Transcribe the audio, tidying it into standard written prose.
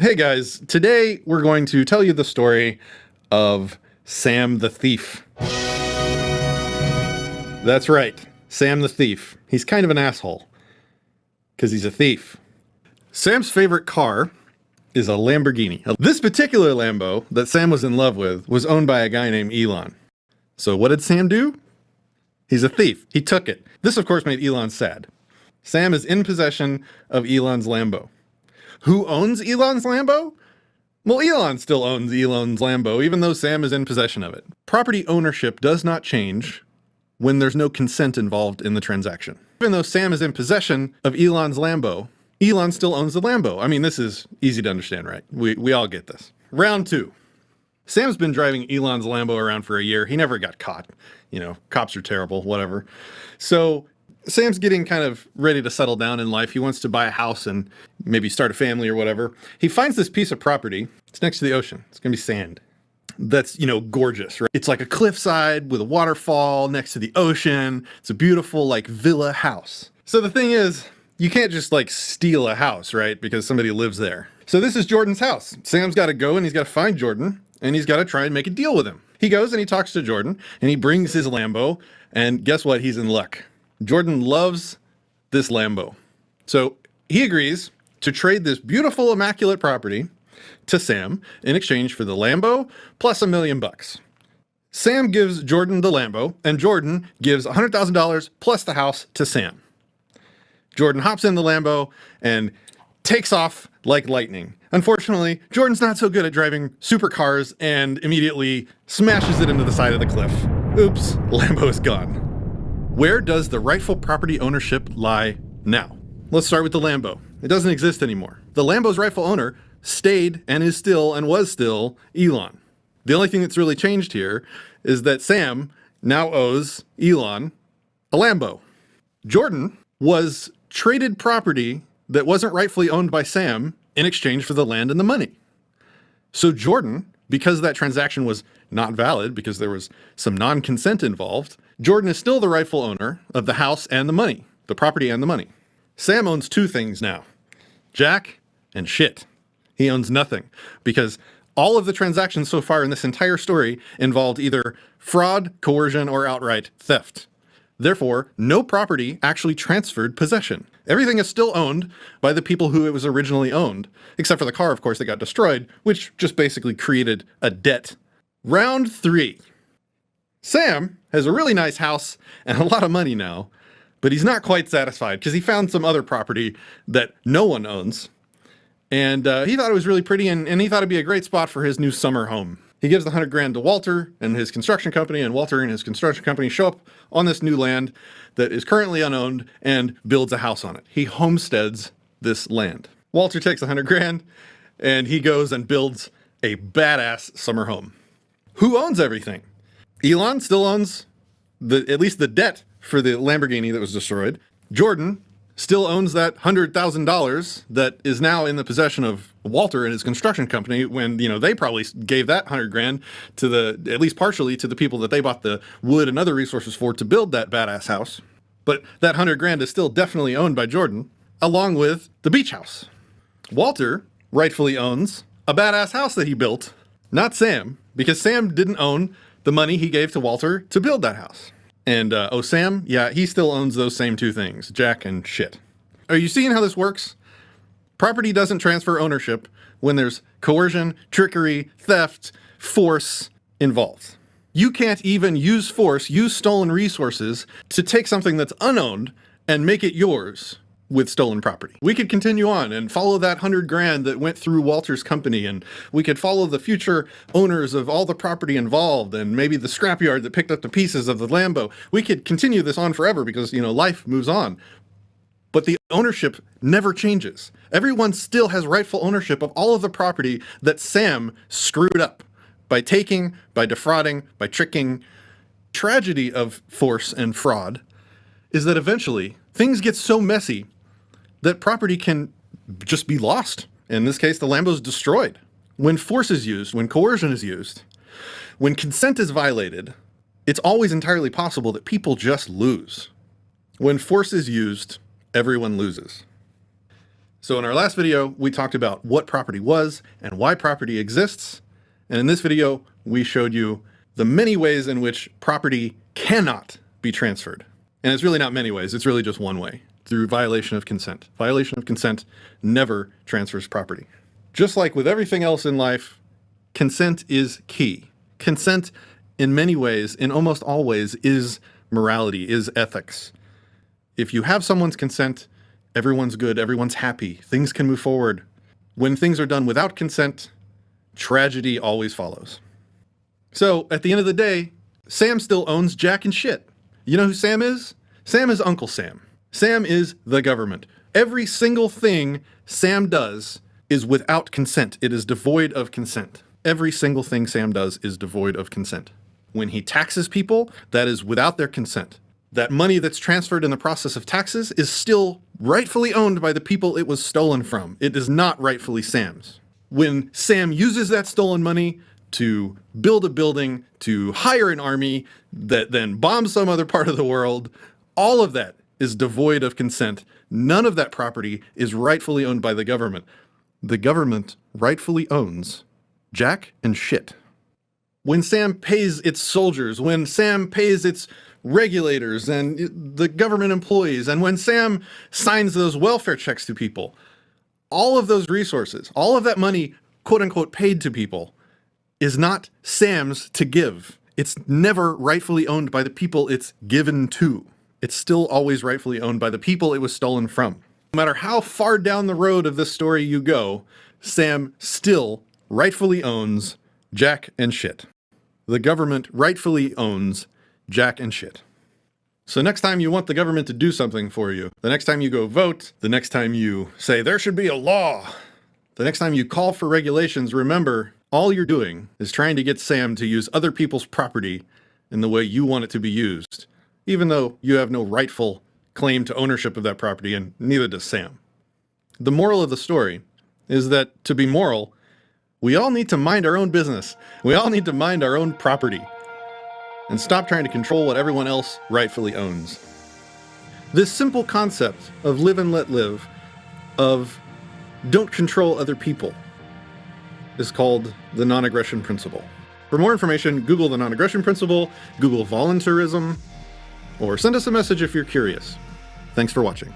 Hey guys, today we're going to tell you the story of Sam the Thief. That's right, Sam the Thief. He's kind of an asshole, because he's a thief. Sam's favorite car is a Lamborghini. This particular Lambo that Sam was in love with was owned by a guy named Elon. So what did Sam do? He's a thief. He took it. This, of course, made Elon sad. Sam is in possession of Elon's Lambo. Who owns Elon's Lambo? Well, Elon still owns Elon's Lambo, even though Sam is in possession of it. Property ownership does not change when there's no consent involved in the transaction. Even though Sam is in possession of Elon's Lambo, Elon still owns the Lambo. I mean, this is easy to understand, right? We all get this. Round two. Sam's been driving Elon's Lambo around for a year. He never got caught. You know, cops are terrible, whatever. So Sam's getting kind of ready to settle down in life. He wants to buy a house and maybe start a family or whatever. He finds this piece of property. It's next to the ocean. It's gonna be sand. That's, you know, gorgeous, right? It's like a cliffside with a waterfall next to the ocean. It's a beautiful, like, villa house. So the thing is, you can't just, like, steal a house, right? Because somebody lives there. So this is Jordan's house. Sam's got to go and he's got to find Jordan and he's got to try and make a deal with him. He goes and he talks to Jordan and he brings his Lambo, and guess what? He's in luck. Jordan loves this Lambo. So he agrees to trade this beautiful, immaculate property to Sam in exchange for the Lambo plus $1 million. Sam gives Jordan the Lambo, and Jordan gives $100,000 plus the house to Sam. Jordan hops in the Lambo and takes off like lightning. Unfortunately, Jordan's not so good at driving supercars and immediately smashes it into the side of the cliff. Oops, Lambo is gone. Where does the rightful property ownership lie now? Let's start with the Lambo. It doesn't exist anymore. The Lambo's rightful owner stayed and is still and was still Elon. The only thing that's really changed here is that Sam now owes Elon a Lambo. Jordan was traded property that wasn't rightfully owned by Sam in exchange for the land and the money. So Jordan, because that transaction was not valid because there was some non-consent involved, Jordan is still the rightful owner of the house and the money, the property and the money. Sam owns two things now, Jack and shit. He owns nothing because all of the transactions so far in this entire story involved either fraud, coercion, or outright theft. Therefore, no property actually transferred possession. Everything is still owned by the people who it was originally owned, except for the car, of course, that got destroyed, which just basically created a debt. Round three. Sam has a really nice house and a lot of money now, but he's not quite satisfied because he found some other property that no one owns. And he thought it was really pretty, and he thought it'd be a great spot for his new summer home. He gives the $100,000 to Walter and his construction company, and Walter and his construction company show up on this new land that is currently unowned and builds a house on it. He homesteads this land. Walter takes $100,000 and he goes and builds a badass summer home. Who owns everything? Elon still owns at least the debt for the Lamborghini that was destroyed. Jordan still owns that $100,000 that is now in the possession of Walter and his construction company when, you know, they probably gave that $100,000 to at least partially to the people that they bought the wood and other resources for to build that badass house. But that $100,000 is still definitely owned by Jordan, along with the beach house. Walter rightfully owns a badass house that he built, not Sam, because Sam didn't own the money he gave to Walter to build that house. And, Sam, yeah, he still owns those same two things, Jack and shit. Are you seeing how this works? Property doesn't transfer ownership when there's coercion, trickery, theft, force involved. You can't even use force, use stolen resources to take something that's unowned and make it yours with stolen property. We could continue on and follow that $100,000 that went through Walter's company, and we could follow the future owners of all the property involved and maybe the scrapyard that picked up the pieces of the Lambo. We could continue this on forever because, you know, life moves on. But the ownership never changes. Everyone still has rightful ownership of all of the property that Sam screwed up by taking, by defrauding, by tricking. Tragedy of force and fraud is that eventually things get so messy that property can just be lost. In this case, the Lambo's destroyed. When force is used, when coercion is used, when consent is violated, it's always entirely possible that people just lose. When force is used, everyone loses. So in our last video, we talked about what property was and why property exists. And in this video, we showed you the many ways in which property cannot be transferred. And it's really not many ways, it's really just one way, through violation of consent. Violation of consent never transfers property. Just like with everything else in life, consent is key. Consent, in many ways, in almost all ways, is morality, is ethics. If you have someone's consent, everyone's good, everyone's happy, things can move forward. When things are done without consent, tragedy always follows. So, at the end of the day, Sam still owns jack and shit. You know who Sam is? Sam is Uncle Sam. Sam is the government. Every single thing Sam does is without consent. It is devoid of consent. Every single thing Sam does is devoid of consent. When he taxes people, that is without their consent. That money that's transferred in the process of taxes is still rightfully owned by the people it was stolen from. It is not rightfully Sam's. When Sam uses that stolen money to build a building, to hire an army that then bombs some other part of the world, all of that is devoid of consent. None of that property is rightfully owned by the government. The government rightfully owns jack and shit. When Sam pays its soldiers, when Sam pays its regulators and the government employees, and when Sam signs those welfare checks to people, all of those resources, all of that money, quote unquote, paid to people, is not Sam's to give. It's never rightfully owned by the people it's given to. It's still always rightfully owned by the people it was stolen from. No matter how far down the road of this story you go, Sam still rightfully owns jack and shit. The government rightfully owns jack and shit. So next time you want the government to do something for you, the next time you go vote, the next time you say there should be a law, the next time you call for regulations, remember, all you're doing is trying to get Sam to use other people's property in the way you want it to be used, even though you have no rightful claim to ownership of that property, and neither does Sam. The moral of the story is that to be moral, we all need to mind our own business. We all need to mind our own property and stop trying to control what everyone else rightfully owns. This simple concept of live and let live, of don't control other people, is called the non-aggression principle. For more information, Google the non-aggression principle, Google voluntarism, or send us a message if you're curious. Thanks for watching.